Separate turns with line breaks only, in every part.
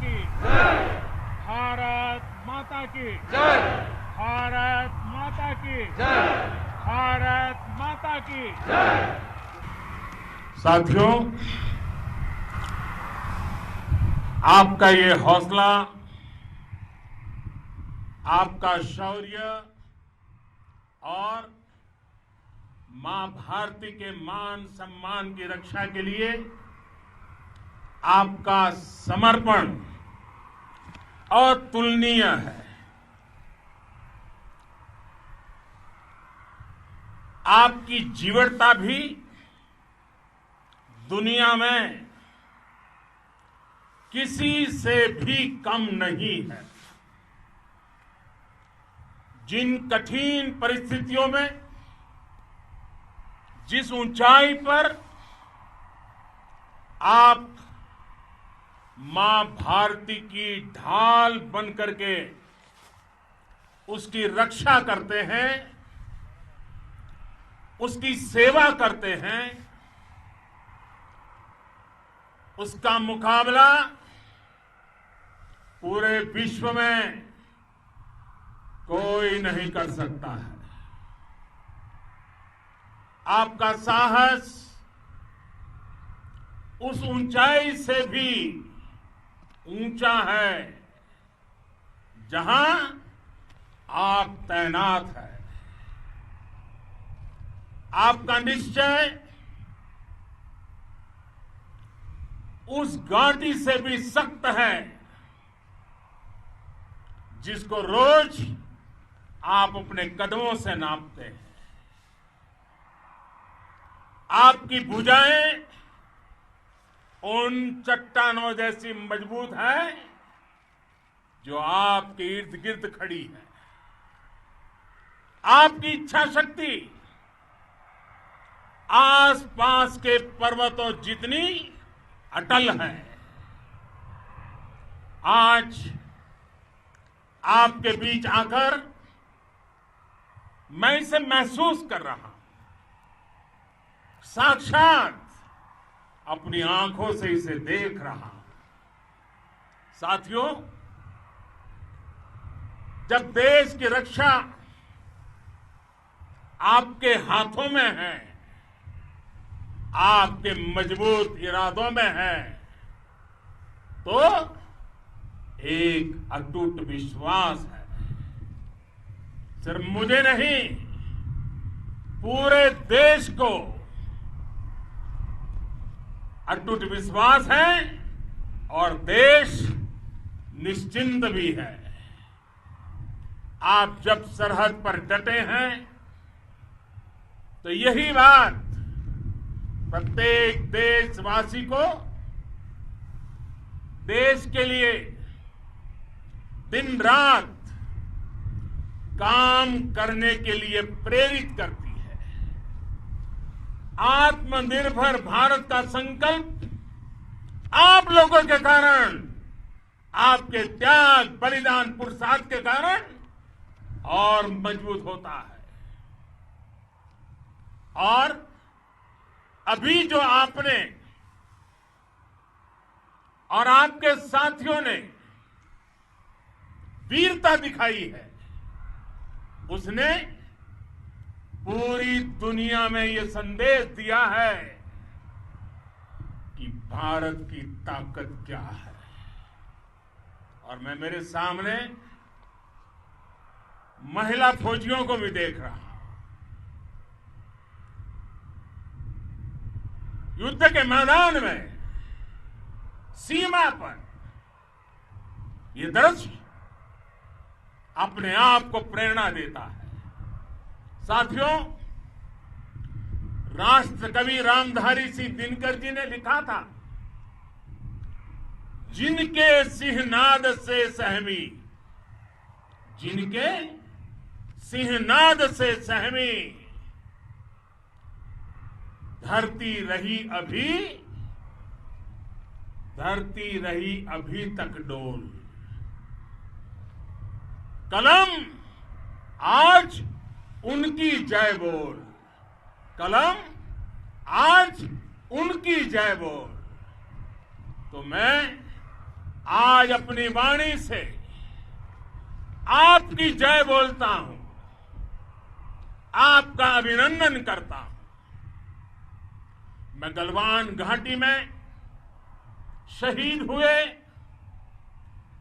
की
जय।
भारत माता की
जय।
भारत माता की
जय।
भारत माता की
जय।
साथियों, आपका ये हौसला, आपका शौर्य और मां भारती के मान सम्मान की रक्षा के लिए आपका समर्पण अतुलनीय है। आपकी जीवटता भी दुनिया में किसी से भी कम नहीं है। जिन कठिन परिस्थितियों में, जिस ऊंचाई पर आप मां भारती की ढाल बन करके उसकी रक्षा करते हैं, उसकी सेवा करते हैं, उसका मुकाबला पूरे विश्व में कोई नहीं कर सकता है। आपका साहस उस ऊंचाई से भी ऊंचा है जहां आप तैनात हैं। आपका निश्चय उस घाटी से भी सख्त है जिसको रोज आप अपने कदमों से नापते हैं। आपकी भुजाएं उन चट्टानों जैसी मजबूत है जो आपके इर्द गिर्द खड़ी है। आपकी इच्छा शक्ति आसपास के पर्वतों जितनी अटल है। आज आपके बीच आकर मैं इसे महसूस कर रहा हूं, साक्षात अपनी आंखों से इसे देख रहा हूं। साथियों, जब देश की रक्षा आपके हाथों में है, आपके मजबूत इरादों में है, तो एक अटूट विश्वास है। सिर्फ मुझे नहीं, पूरे देश को अटूट विश्वास है और देश निश्चिंत भी है। आप जब सरहद पर डटे हैं तो यही बात प्रत्येक देशवासी को देश के लिए दिन रात काम करने के लिए प्रेरित करती है। आत्मनिर्भर भारत का संकल्प आप लोगों के कारण, आपके त्याग, बलिदान, पुरुषार्थ के कारण और मजबूत होता है। और अभी जो आपने और आपके साथियों ने वीरता दिखाई है, उसने पूरी दुनिया में यह संदेश दिया है कि भारत की ताकत क्या है। और मैं मेरे सामने महिला फौजियों को भी देख रहा हूं। युद्ध के मैदान में, सीमा पर यह दृश्य अपने आप को प्रेरणा देता है। साथियों, राष्ट्र कवि रामधारी सिंह दिनकर जी ने लिखा था, जिनके सिंहनाद से सहमी, जिनके सिंहनाद से सहमी, धरती रही अभी तक डोल। कलम आज उनकी जय बोल, कलम आज उनकी जय बोल। तो मैं आज अपनी वाणी से आपकी जय बोलता हूं, आपका अभिनंदन करता हूं। मैं गलवान घाटी में शहीद हुए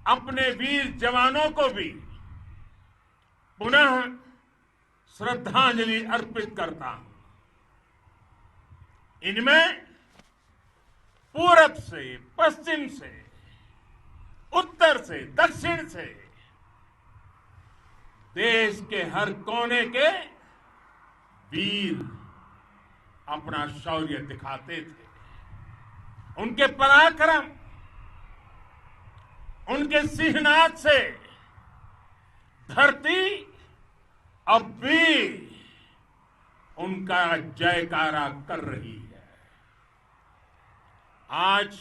अपने वीर जवानों को भी पुनः श्रद्धांजलि अर्पित करता हूं। इनमें पूरब से, पश्चिम से, उत्तर से, दक्षिण से देश के हर कोने के वीर अपना शौर्य दिखाते थे। उनके पराक्रम, उनके सिंहनाद से धरती अब भी उनका जयकारा कर रही है। आज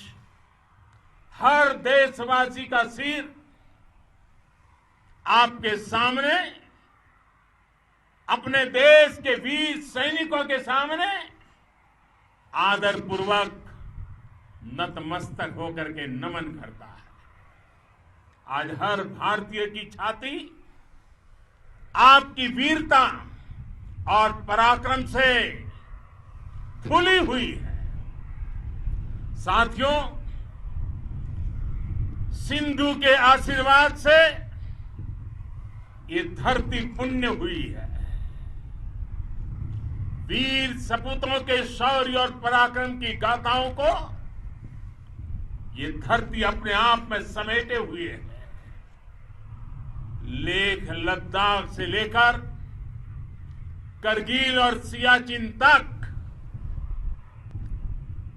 हर देशवासी का सिर आपके सामने, अपने देश के वीर सैनिकों के सामने आदरपूर्वक नतमस्तक होकर के नमन करता है। आज हर भारतीय की छाती आपकी वीरता और पराक्रम से फूली हुई है। साथियों, सिंधु के आशीर्वाद से ये धरती पुण्य हुई है। वीर सपूतों के शौर्य और पराक्रम की गाथाओं को ये धरती अपने आप में समेटे हुए है। लेह लद्दाख से लेकर करगिल और सियाचिन तक,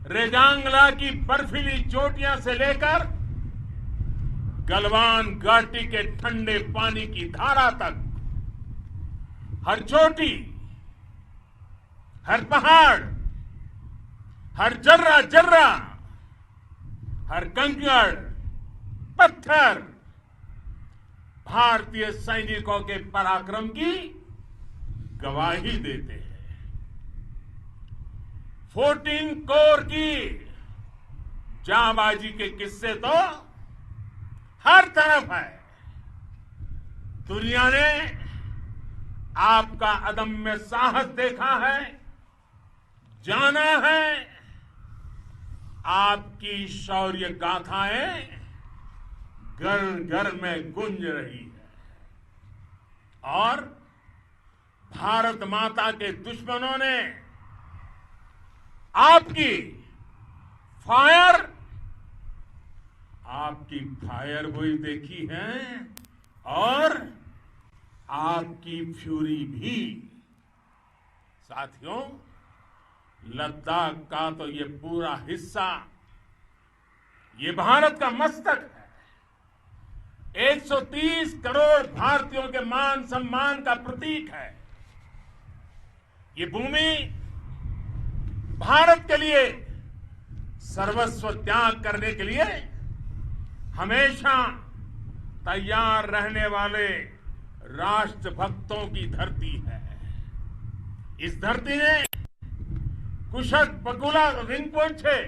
रेजांगला की बर्फीली चोटियां से लेकर गलवान घाटी के ठंडे पानी की धारा तक, हर चोटी, हर पहाड़, हर जर्रा जर्रा, हर कंकड़ पत्थर भारतीय सैनिकों के पराक्रम की गवाही देते हैं। 14 कोर की जांबाजी के किस्से तो हर तरफ है। दुनिया ने आपका अदम्य साहस देखा है, जाना है। आपकी शौर्य गाथाएं घर घर में गूंज रही है और भारत माता के दुश्मनों ने आपकी फायर हुई देखी है और आपकी फ्यूरी भी। साथियों, लद्दाख का तो ये पूरा हिस्सा ये भारत का मस्तक है। 130 करोड़ भारतीयों के मान सम्मान का प्रतीक है। ये भूमि भारत के लिए सर्वस्व त्याग करने के लिए हमेशा तैयार रहने वाले राष्ट्रभक्तों की धरती है। इस धरती ने कुशक बकुला रिनपोंछे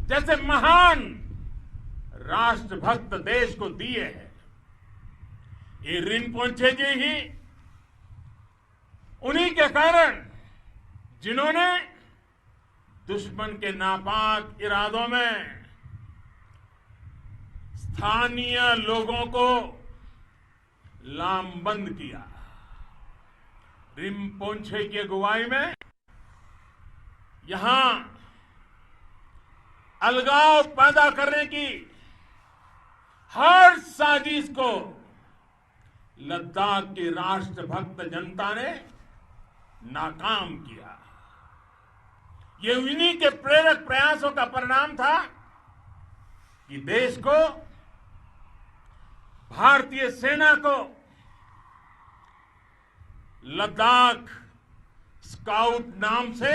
जैसे महान राष्ट्रभक्त देश को दिए हैं। ये रिनपोंछे जी ही उन्हीं के कारण जिन्होंने दुश्मन के नापाक इरादों में स्थानीय लोगों को लामबंद किया। रिनपोंछे की अगुवाई में यहां अलगाव पैदा करने की हर साजिश को लद्दाख की राष्ट्रभक्त जनता ने नाकाम किया। ये उन्हीं के प्रेरक प्रयासों का परिणाम था कि देश को, भारतीय सेना को लद्दाख स्काउट नाम से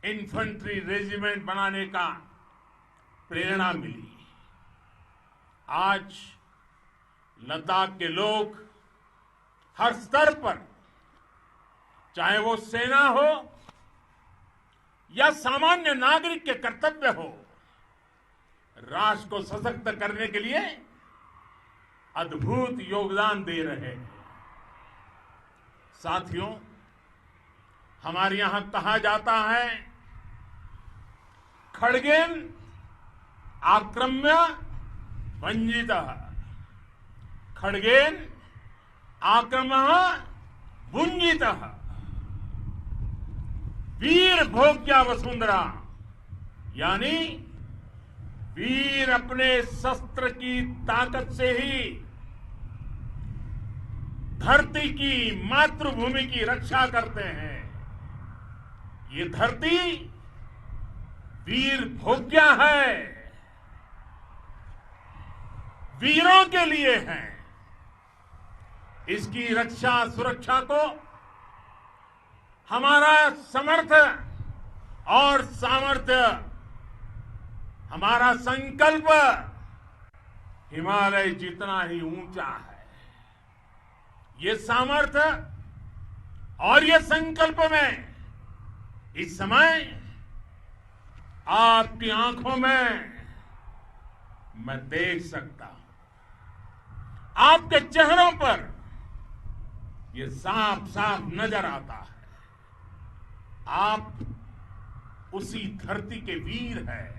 इन्फेंट्री रेजिमेंट बनाने का प्रेरणा मिली। आज लद्दाख के लोग हर स्तर पर, चाहे वो सेना हो या सामान्य नागरिक के कर्तव्य हो, राष्ट्र को सशक्त करने के लिए अद्भुत योगदान दे रहे हैं। साथियों, हमारे यहां कहा जाता है, खड्गेन आक्रम्य भंजितः, खड्गेन आक्रम्य भुंजितः, वीर भोग्या वसुंधरा, यानी वीर अपने शस्त्र की ताकत से ही धरती की, मातृभूमि की रक्षा करते हैं। ये धरती वीर भोग्या है, वीरों के लिए है। इसकी रक्षा सुरक्षा को हमारा समर्थ और सामर्थ्य, हमारा संकल्प हिमालय जितना ही ऊंचा है। ये सामर्थ्य और ये संकल्प में इस समय आपकी आंखों में मैं देख सकता हूं। आपके चेहरों पर ये साफ साफ नजर आता है। आप उसी धरती के वीर हैं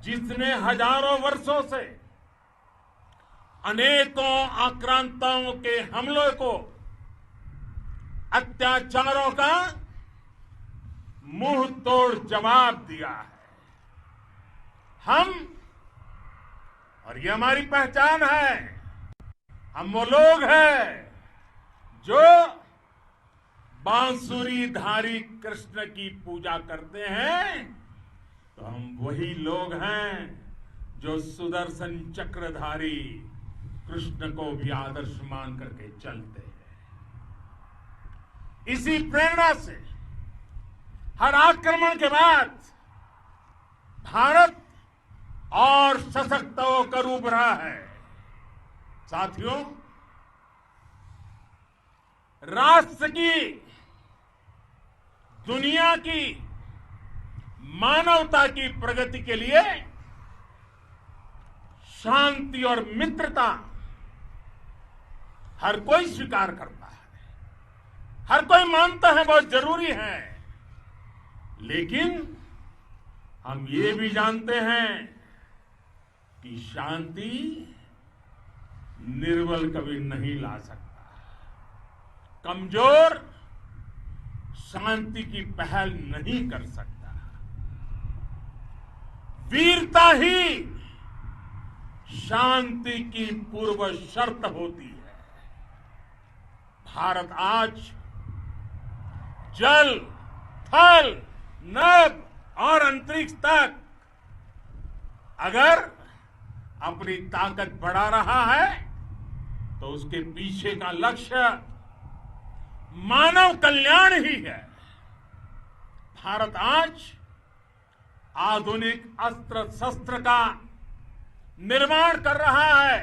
जिसने हजारों वर्षों से अनेकों आक्रांताओं के हमलों को, अत्याचारों का मुंह तोड़ जवाब दिया है। हम, और ये हमारी पहचान है, हम वो लोग हैं जो बांसुरीधारी कृष्ण की पूजा करते हैं, तो हम वही लोग हैं जो सुदर्शन चक्रधारी कृष्ण को भी आदर्श मान करके चलते हैं। इसी प्रेरणा से हर आक्रमण के बाद भारत और सशक्त होकर उभरा है। साथियों, राष्ट्र की, दुनिया की, मानवता की प्रगति के लिए शांति और मित्रता हर कोई स्वीकार करता है, हर कोई मानता है बहुत जरूरी है। लेकिन हम ये भी जानते हैं कि शांति निर्बल कभी नहीं ला सकता। कमजोर शांति की पहल नहीं कर सकता। वीरता ही शांति की पूर्व शर्त होती है। भारत आज जल, थल, नभ और अंतरिक्ष तक अगर अपनी ताकत बढ़ा रहा है तो उसके पीछे का लक्ष्य मानव कल्याण ही है। भारत आज आधुनिक अस्त्र शस्त्र का निर्माण कर रहा है।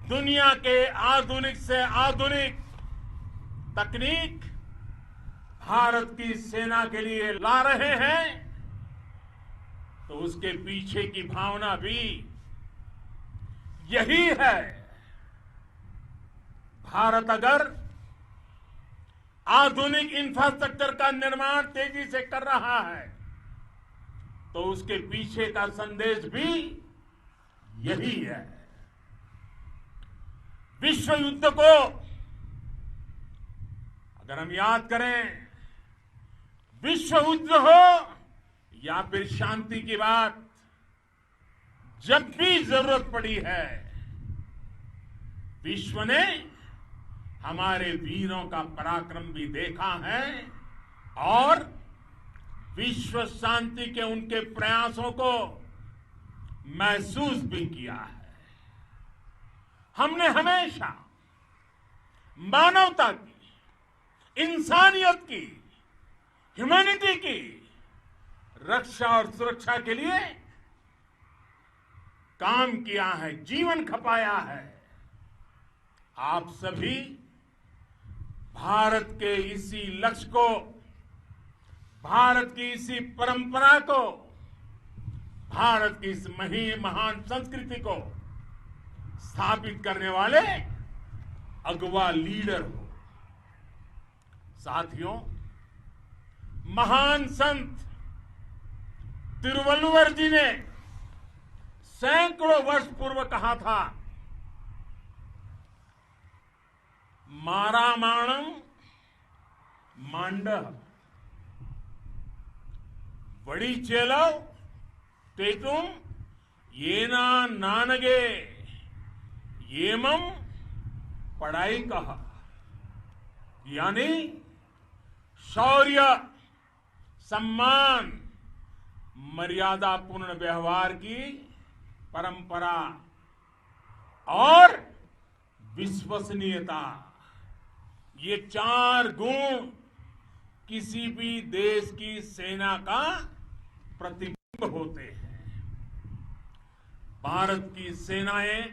दुनिया के आधुनिक से आधुनिक तकनीक भारत की सेना के लिए ला रहे हैं, तो उसके पीछे की भावना भी यही है। भारत अगर आधुनिक इंफ्रास्ट्रक्चर का निर्माण तेजी से कर रहा है तो उसके पीछे का संदेश भी यही है। विश्व युद्ध को अगर हम याद करें, विश्व युद्ध हो या फिर शांति की बात, जब भी जरूरत पड़ी है, विश्व ने हमारे वीरों का पराक्रम भी देखा है और विश्व शांति के उनके प्रयासों को महसूस भी किया है। हमने हमेशा मानवता की, इंसानियत की, ह्यूमैनिटी की रक्षा और सुरक्षा के लिए काम किया है, जीवन खपाया है। आप सभी भारत के इसी लक्ष्य को, भारत की इसी परंपरा को भारत की इस महान संस्कृति को स्थापित करने वाले अगवा लीडर हो। साथियों, महान संत तिरुवल्लुवर जी ने सैकड़ों वर्ष पूर्व कहा था, मारामाणम मांडह वड़ी चेलव तेतुम येना नानगे येमम पढ़ाई कहा। यानी शौर्य, सम्मान, मर्यादापूर्ण व्यवहार की परंपरा और विश्वसनीयता, ये 4 गुण किसी भी देश की सेना का प्रतिबिंब होते हैं। भारत की सेनाएं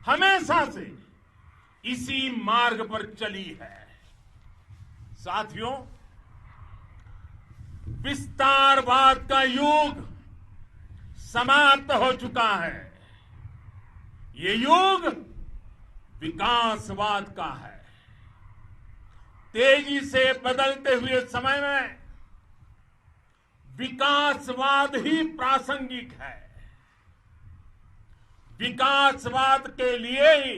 हमेशा से इसी मार्ग पर चली है। साथियों, विस्तारवाद का युग समाप्त हो चुका है। ये युग विकासवाद का है। तेजी से बदलते हुए समय में विकासवाद ही प्रासंगिक है। विकासवाद के लिए ही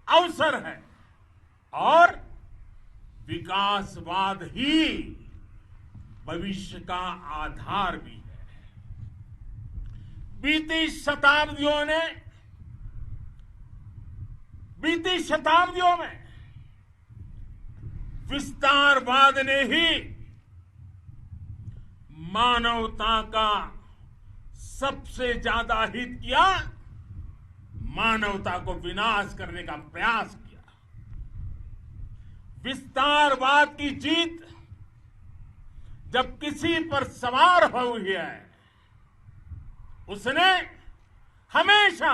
अवसर है और विकासवाद ही भविष्य का आधार भी है। बीती शताब्दियों में विस्तारवाद ने ही मानवता का सबसे ज्यादा हित किया, मानवता को विनाश करने का प्रयास किया। विस्तारवाद की जीत जब किसी पर सवार हुई है, उसने हमेशा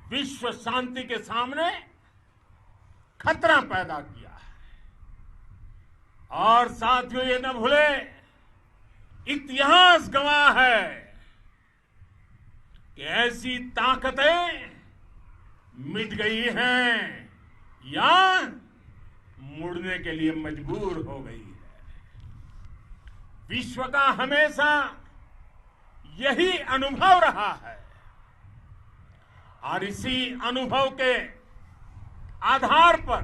विश्व शांति के सामने खतरा पैदा किया है। और साथियों, ये न भूले, इतिहास गवाह है कि ऐसी ताकतें मिट गई हैं या मुड़ने के लिए मजबूर हो गई है। विश्व का हमेशा यही अनुभव रहा है और इसी अनुभव के आधार पर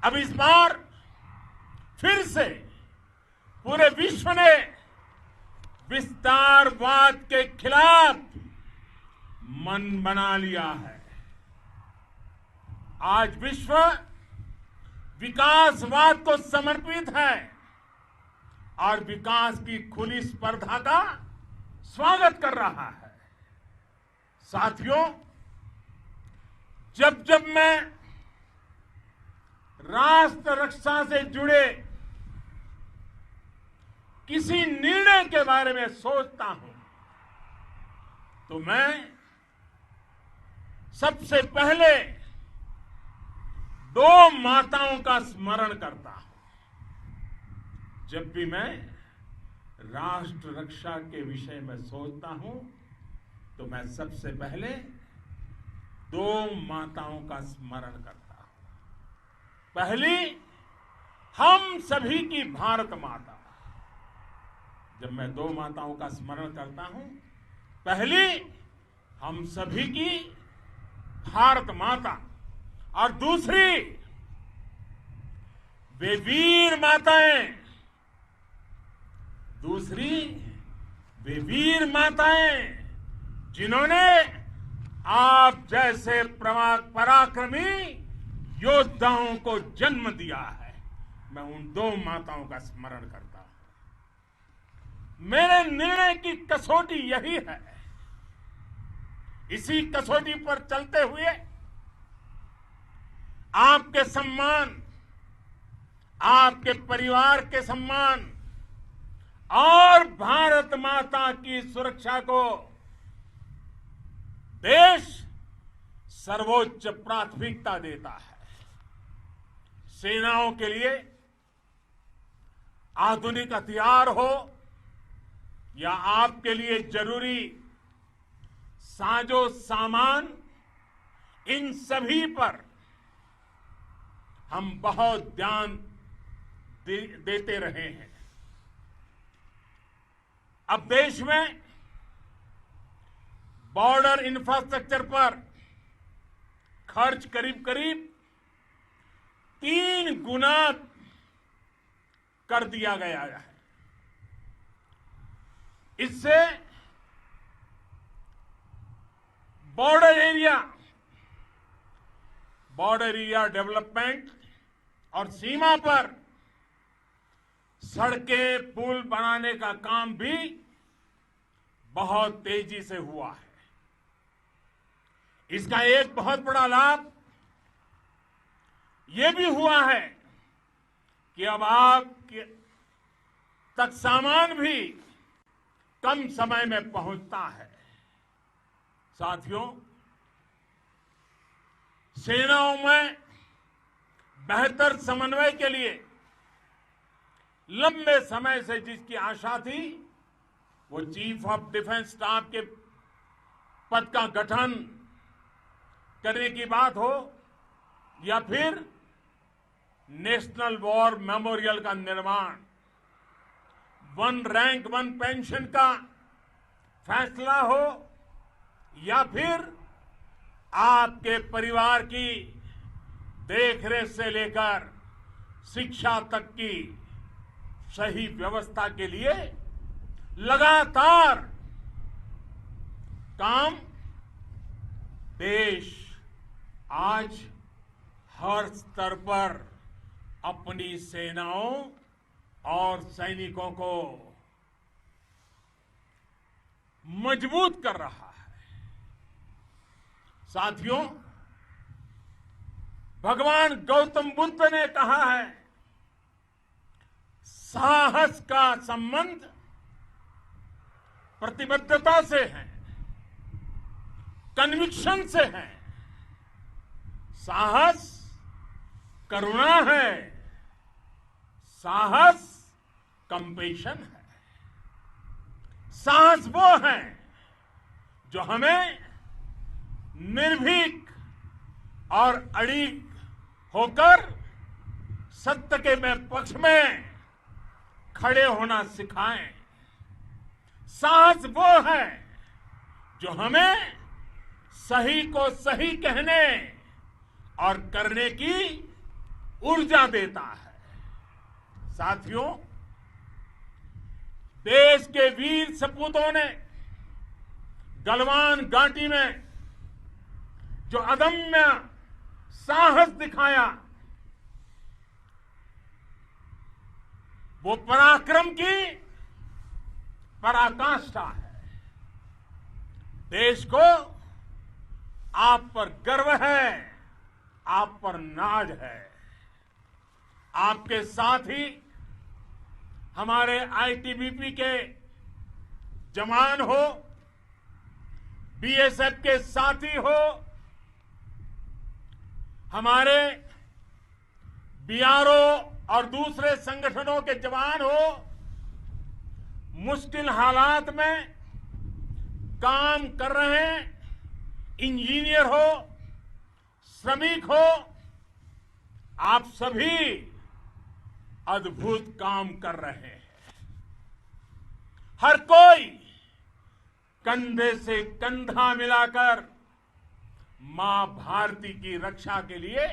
अब इस बार फिर से पूरे विश्व ने विस्तारवाद के खिलाफ मन बना लिया है। आज विश्व विकासवाद को समर्पित है और विकास की खुली स्पर्धा का स्वागत कर रहा है। साथियों, जब जब मैं राष्ट्र रक्षा से जुड़े किसी निर्णय के बारे में सोचता हूं तो मैं सबसे पहले 2 माताओं का स्मरण करता हूं। जब भी मैं राष्ट्र रक्षा के विषय में सोचता हूं तो मैं सबसे पहले 2 माताओं का स्मरण करता हूं। पहली, हम सभी की भारत माता। जब मैं 2 माताओं का स्मरण करता हूं, पहली हम सभी की भारत माता और दूसरी वे वीर माताएं, जिन्होंने आप जैसे पराक्रमी योद्धाओं को जन्म दिया है। मैं उन 2 माताओं का स्मरण करता हूं। मेरे निर्णय की कसौटी यही है। इसी कसौटी पर चलते हुए आपके सम्मान, आपके परिवार के सम्मान और भारत माता की सुरक्षा को देश सर्वोच्च प्राथमिकता देता है। सेनाओं के लिए आधुनिक हथियार हो या आपके लिए जरूरी साजो सामान, इन सभी पर हम बहुत ध्यान देते रहे हैं। अब देश में बॉर्डर इंफ्रास्ट्रक्चर पर खर्च करीब करीब 3 गुना कर दिया गया है। इससे बॉर्डर एरिया डेवलपमेंट और सीमा पर सड़कें पुल बनाने का काम भी बहुत तेजी से हुआ है। इसका एक बहुत बड़ा लाभ यह भी हुआ है कि अब आप तक सामान भी कम समय में पहुंचता है। साथियों, सेनाओं में बेहतर समन्वय के लिए लंबे समय से जिसकी आशा थी, वो चीफ ऑफ डिफेंस स्टाफ के पद का गठन करने की बात हो या फिर नेशनल वॉर मेमोरियल का निर्माण, 1 रैंक 1 पेंशन का फैसला हो या फिर आपके परिवार की देखरेख से लेकर शिक्षा तक की सही व्यवस्था के लिए लगातार काम, देश आज हर स्तर पर अपनी सेनाओं और सैनिकों को मजबूत कर रहा है। साथियों, भगवान गौतम बुद्ध ने कहा है, साहस का संबंध प्रतिबद्धता से है, कन्विक्शन से है। साहस करुणा है, साहस कंपैशन है। साहस वो है जो हमें निर्भीक और अड़िग होकर सत्य के पक्ष में खड़े होना सिखाएं। साहस वो है जो हमें सही को सही कहने और करने की ऊर्जा देता है। साथियों, देश के वीर सपूतों ने गलवान घाटी में जो अदम्य साहस दिखाया, वो पराक्रम की पराकाष्ठा है। देश को आप पर गर्व है, आप पर नाज है। आपके साथ ही हमारे आईटीबीपी के जवान हो, बीएसएफ के साथी हो, हमारे बीआरओ और दूसरे संगठनों के जवान हो, मुश्किल हालात में काम कर रहे हैं, इंजीनियर हो, श्रमिक हो, आप सभी अद्भुत काम कर रहे हैं। हर कोई कंधे से कंधा मिलाकर मां भारती की रक्षा के लिए,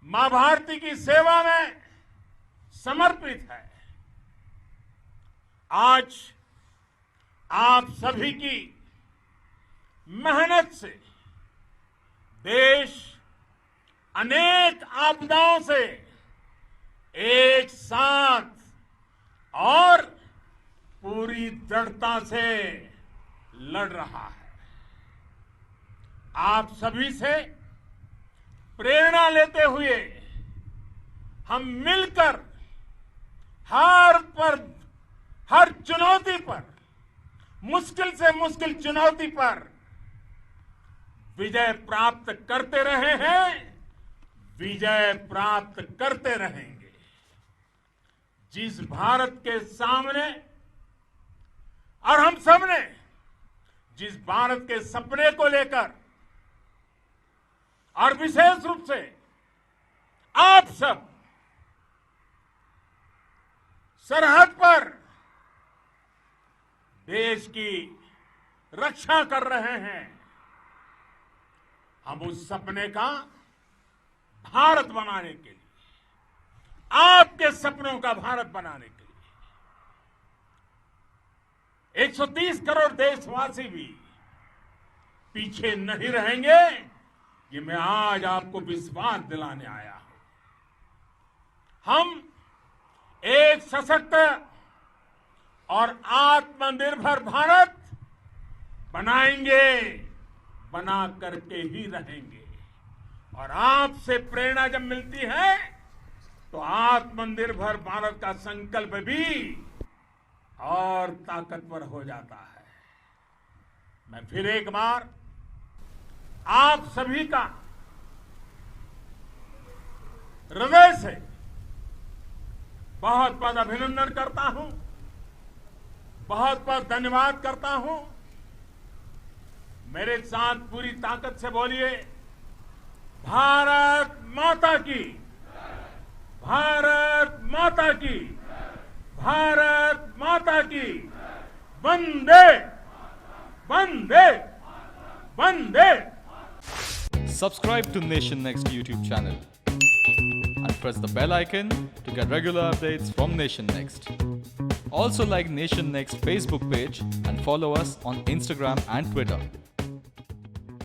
मां भारती की सेवा में समर्पित है। आज आप सभी की मेहनत से देश अनेक आपदाओं से एक साथ और पूरी दृढ़ता से लड़ रहा है। आप सभी से प्रेरणा लेते हुए हम मिलकर हर चुनौती पर, मुश्किल से मुश्किल चुनौती पर विजय प्राप्त करते रहे हैं, विजय प्राप्त करते रहेंगे। जिस भारत के सामने और हम सब ने जिस भारत के सपने को लेकर और विशेष रूप से आप सब सरहद पर देश की रक्षा कर रहे हैं, हम उस सपने का भारत बनाने के लिए, आपके सपनों का भारत बनाने के लिए 130 करोड़ देशवासी भी पीछे नहीं रहेंगे, ये मैं आज आपको विश्वास दिलाने आया हूं। हम एक सशक्त और आत्मनिर्भर भारत बनाएंगे, बना करके ही रहेंगे। और आपसे प्रेरणा जब मिलती है तो आत्मनिर्भर भारत का संकल्प भी और ताकतवर हो जाता है। मैं फिर एक बार आप सभी का हृदय से बहुत बहुत अभिनंदन करता हूं, बहुत बहुत धन्यवाद करता हूं। मेरे साथ पूरी ताकत से बोलिए, भारत माता की, भारत माता की, भारत माता की, वंदे वंदे वंदे।
Subscribe to Nation Next YouTube channel and press the bell icon to get regular updates from Nation Next. Also like Nation Next Facebook page and follow us on Instagram and Twitter.